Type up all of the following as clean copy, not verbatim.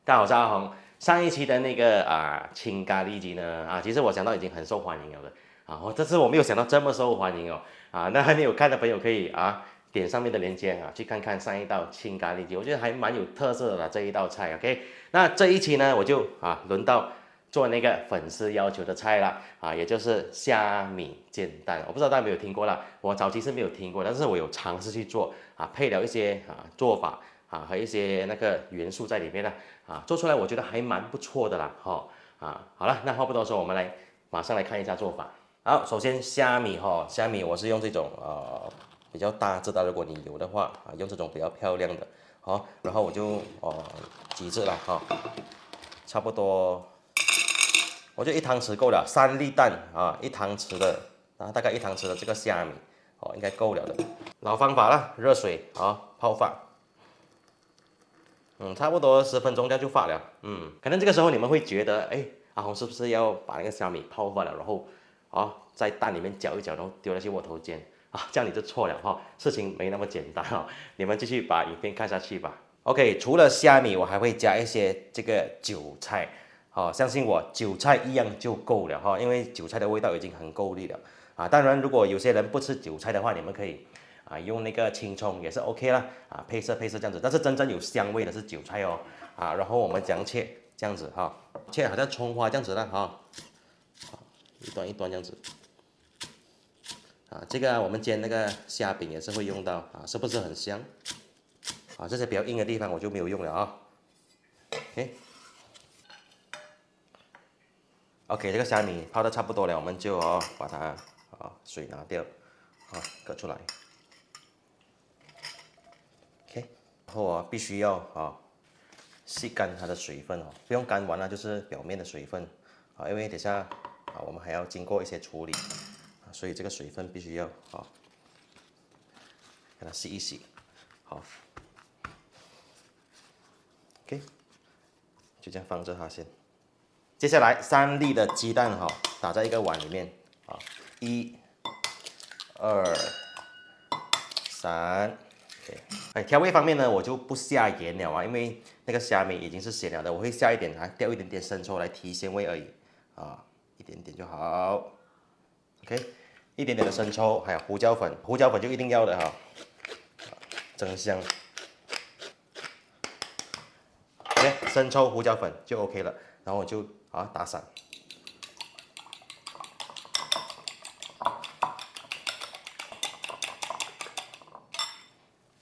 大家好，我是阿红。上一期的那个青咖喱鸡呢其实我想到已经很受欢迎了的这次我没有想到这么受欢迎哦那还没有看的朋友可以点上面的链接去看看上一道青咖喱鸡，我觉得还蛮有特色的啦这一道菜。OK，那这一期呢我就轮到做那个粉丝要求的菜啦也就是虾米煎蛋。我不知道大家有没有听过啦，我早期是没有听过，但是我有尝试去做配了一些做法和一些那个元素在里面呢做出来我觉得还蛮不错的啦好了，那话不多说，我们马上来看一下做法。好，首先虾米虾米我是用这种比较大只的，如果你有的话用这种比较漂亮的然后我就几只了差不多我就1汤匙够了，3粒蛋1汤匙的大概1汤匙的这个虾米应该够了的。老方法啦，热水泡发。差不多10分钟这样就发了。可能这个时候你们会觉得，哎，阿红是不是要把那个虾米泡发了，然后在蛋里面搅一搅，然后丢下去窝头煎这样你就错了事情没那么简单你们继续把影片看下去吧。OK，除了虾米，我还会加一些这个韭菜相信我，韭菜一样就够了因为韭菜的味道已经很够力了当然，如果有些人不吃韭菜的话，你们可以用那个青葱也是 OK 啦配色这样子，但是真正有香味的是韭菜然后我们这样切这样子切好像葱花这样子啦一段一段这样子这个我们煎那个虾饼也是会用到是不是很香这些比较硬的地方我就没有用了OK， 这个虾米泡的差不多了，我们就把它水拿掉隔出来。OK， 然后必须要吸干它的水分不用干完了，就是表面的水分因为等下我们还要经过一些处理所以这个水分必须要给它洗一洗。好 ，OK， 就这样放着它先。接下来3粒的鸡蛋打在一个碗里面1、2、3。调味方面呢，我就不下盐了因为那个虾米已经是咸了的，我会下一点掉一点点生抽来提鲜味而已一点点就好。OK， 一点点的生抽，还有胡椒粉，胡椒粉就一定要的增香。OK， 生抽、胡椒粉就 OK 了，然后我就打散。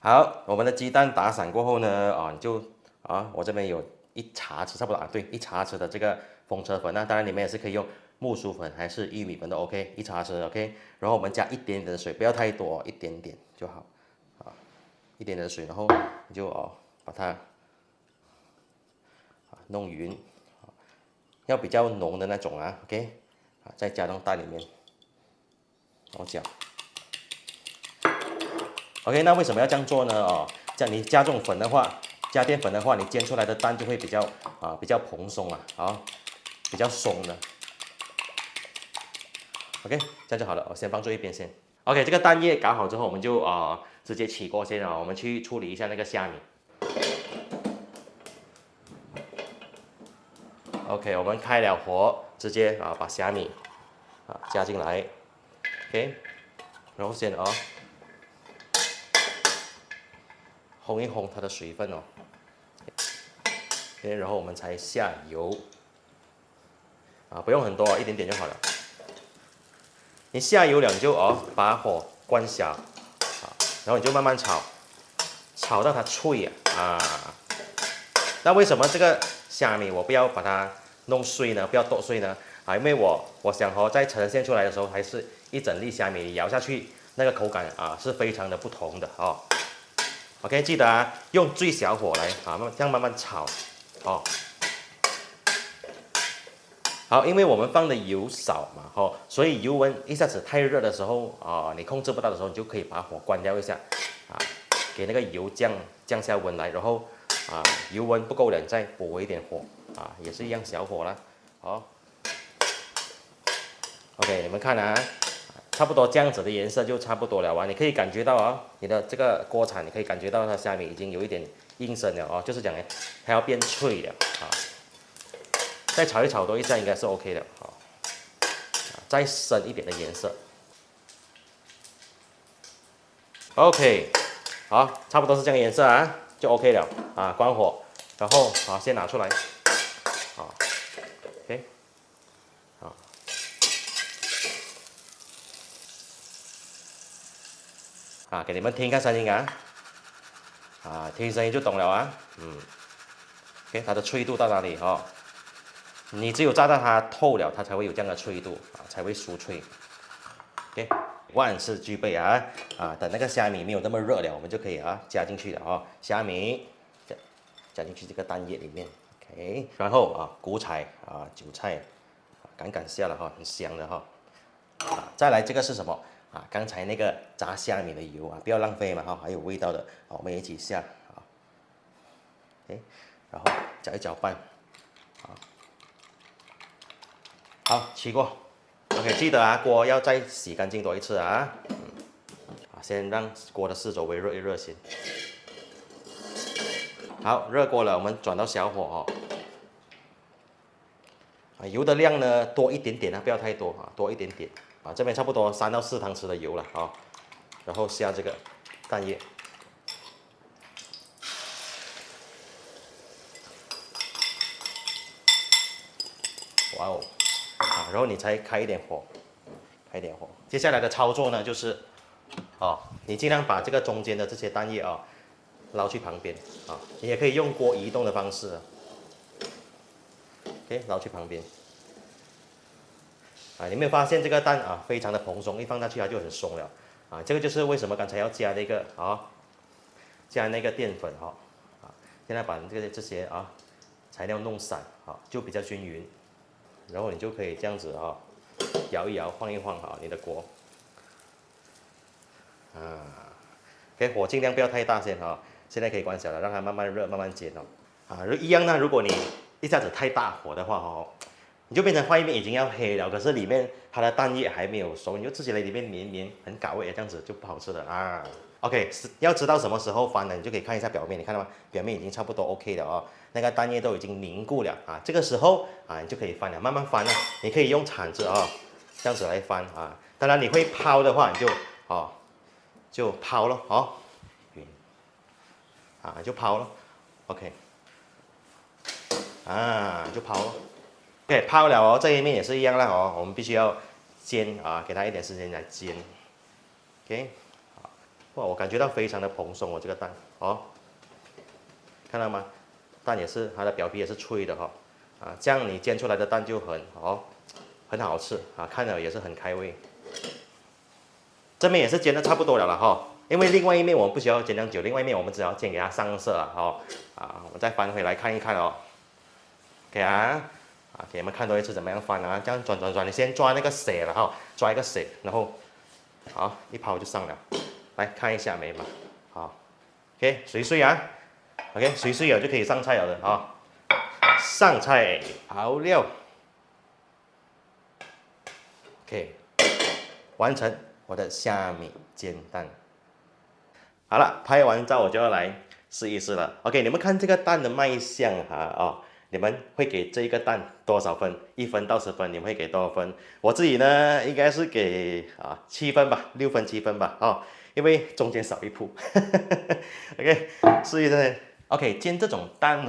好，我们的鸡蛋打散过后呢你就我这边有1茶匙差不多对，1茶匙的这个风车粉当然你们也是可以用木薯粉还是玉米粉都 OK， 1茶匙 OK， 然后我们加一点点的水，不要太多一点点就好一点点的水，然后你就把它弄匀要比较浓的那种OK， 再加到蛋里面，然后搅。OK， 那为什么要这样做呢这样你加这种粉的话，加淀粉的话，你煎出来的蛋就会比较蓬松比较松的。OK， 这样就好了，我先放住一边先。OK， 这个蛋液搞好之后，我们就直接起锅先我们去处理一下那个虾米。OK， 我们开了火，直接把虾米加进来 ，OK， 然后先烘一烘它的水分OK， 然后我们才下油不用很多一点点就好了。你下油了，你就把火关小然后你就慢慢炒，炒到它脆那为什么这个虾米我不要把它弄碎呢？不要剁碎呢？因为我想在呈现出来的时候，还是一整粒虾米咬下去，那个口感是非常的不同的OK， 记得用最小火来这样慢慢炒好，因为我们放的油少嘛所以油温一下子太热的时候你控制不到的时候，你就可以把火关掉一下给那个油降下温来，然后油温不够了，你再补一点火也是一样小火啦OK， 你们看差不多这样子的颜色就差不多了你可以感觉到你的这个锅铲，你可以感觉到它下面已经有一点硬身了哦，就是讲呢，它要变脆了啊。再炒一炒多一下应该是 OK 的啊。再深一点的颜色。OK， 好，差不多是这样的颜色啊，就 OK 了啊。关火，然后好，先拿出来，好 ，OK， 好，啊，给你们听一下声音啊，啊，听声音就懂了啊，OK， 它的脆度到哪里哦？你只有炸到它透了，它才会有这样的脆度啊，才会酥脆。OK， 万事俱备啊，等那个虾米没有那么热了，我们就可以加进去了哦，虾米加进去这个蛋液里面 ，OK， 然后菇菜韭菜，赶赶下了哈，很香的哈，再来这个是什么刚才那个炸虾米的油不要浪费嘛哈，还有味道的，我们一起下，OK， 然后搅一搅拌，好，起锅 ，OK， 记得锅要再洗干净多一次先让锅的四周围热一热先。好，热锅了，我们转到小火油的量呢多一点点不要太多多一点点这边差不多3到4汤匙的油了然后下这个蛋液，哇哦，然后你才开一点火，接下来的操作呢就是你尽量把这个中间的这些蛋液捞去旁边你也可以用锅移动的方式OK， 捞去旁边。你没有发现这个蛋非常的蓬松，一放下去它就很松了这个就是为什么刚才要加那个加那个淀粉现在把这些材料弄散就比较均匀，然后你就可以这样子摇一摇，晃一晃你的锅给火尽量不要太大先现在可以关小了，让它慢慢热，慢慢煎一样呢，如果你一下子太大火的话你就变成外面已经要黑了，可是里面它的蛋液还没有熟，你就吃起来里面绵绵很搞味，这样子就不好吃了OK， 要知道什么时候翻呢？你就可以看一下表面，你看到吗？表面已经差不多 OK 了那个蛋液都已经凝固了这个时候你就可以翻了，慢慢翻你可以用铲子这样子来翻当然你会抛的话，你就抛咯就抛咯 OK 就抛咯。OK， 泡了这一面也是一样啦我们必须要煎给它一点时间来煎。OK， 哇，我感觉到非常的蓬松这个蛋看到吗？蛋也是它的表皮也是脆的这样你煎出来的蛋就很好吃看了也是很开胃。这面也是煎的差不多了因为另外一面我们不需要煎那么久，另外一面我们只要煎给它上色我们再翻回来看一看OK给你们看多一次怎么样翻这样转，你先抓那个血了抓一个血，然后一抛就上了，来看一下没嘛OK， 水水OK， 水水了就可以上菜了的上菜好料 OK， 完成我的虾米煎蛋。好了，拍完照我就要来试一试了。OK， 你们看这个蛋的卖相你们会给这一个蛋多少分？1分到10分，你们会给多少分？我自己呢，应该是给7分吧，6分7分吧因为中间少一铺。OK， 试一试。OK， 煎这种蛋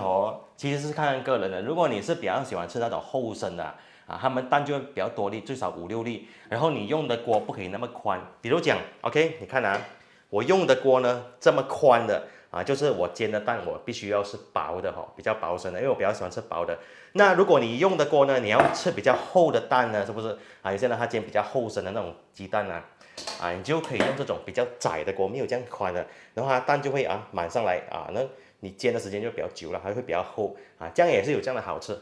其实是看个人的。如果你是比较喜欢吃那种厚身的他们蛋就会比较多粒，最少5、6粒。然后你用的锅不可以那么宽，比如讲 OK， 你看我用的锅呢这么宽的就是我煎的蛋我必须要是薄的比较薄身的，因为我比较喜欢吃薄的。那如果你用的锅呢，你要吃比较厚的蛋呢，是不是有些人他煎比较厚身的那种鸡蛋你就可以用这种比较窄的锅，没有这样宽的，然后它蛋就会满上来那你煎的时间就比较久了，还会比较厚这样也是有这样的好处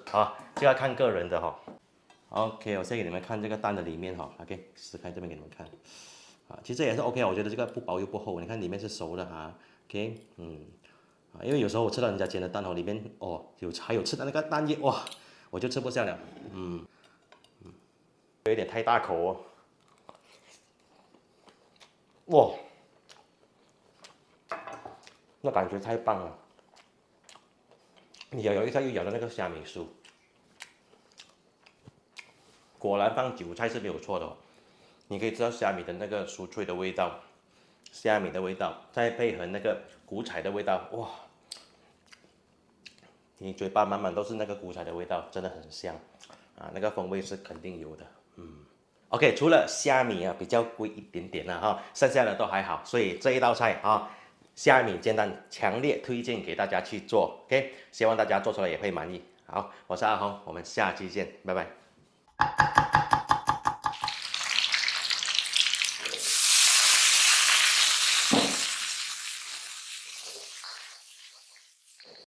就要看个人的OK， 我先给你们看这个蛋的里面OK， 撕开这边给你们看其实也是 OK， 我觉得这个不薄又不厚，你看里面是熟的OK， 因为有时候我吃到人家煎的蛋里面还有吃到那个蛋液哇，我就吃不下了有一点太大口哇，那感觉太棒了你咬一下又咬到那个虾米酥，果然放韭菜是没有错的哦。你可以知道虾米的那个酥脆的味道，虾米的味道，再配合那个菇菜的味道，哇！你嘴巴满满都是那个菇菜的味道，真的很香啊，那个风味是肯定有的。OK，除了虾米啊比较贵一点点了哈，剩下的都还好，所以这一道菜啊，虾米煎蛋强烈推荐给大家去做。OK，希望大家做出来也会满意。好，我是阿红，我们下期见，拜拜。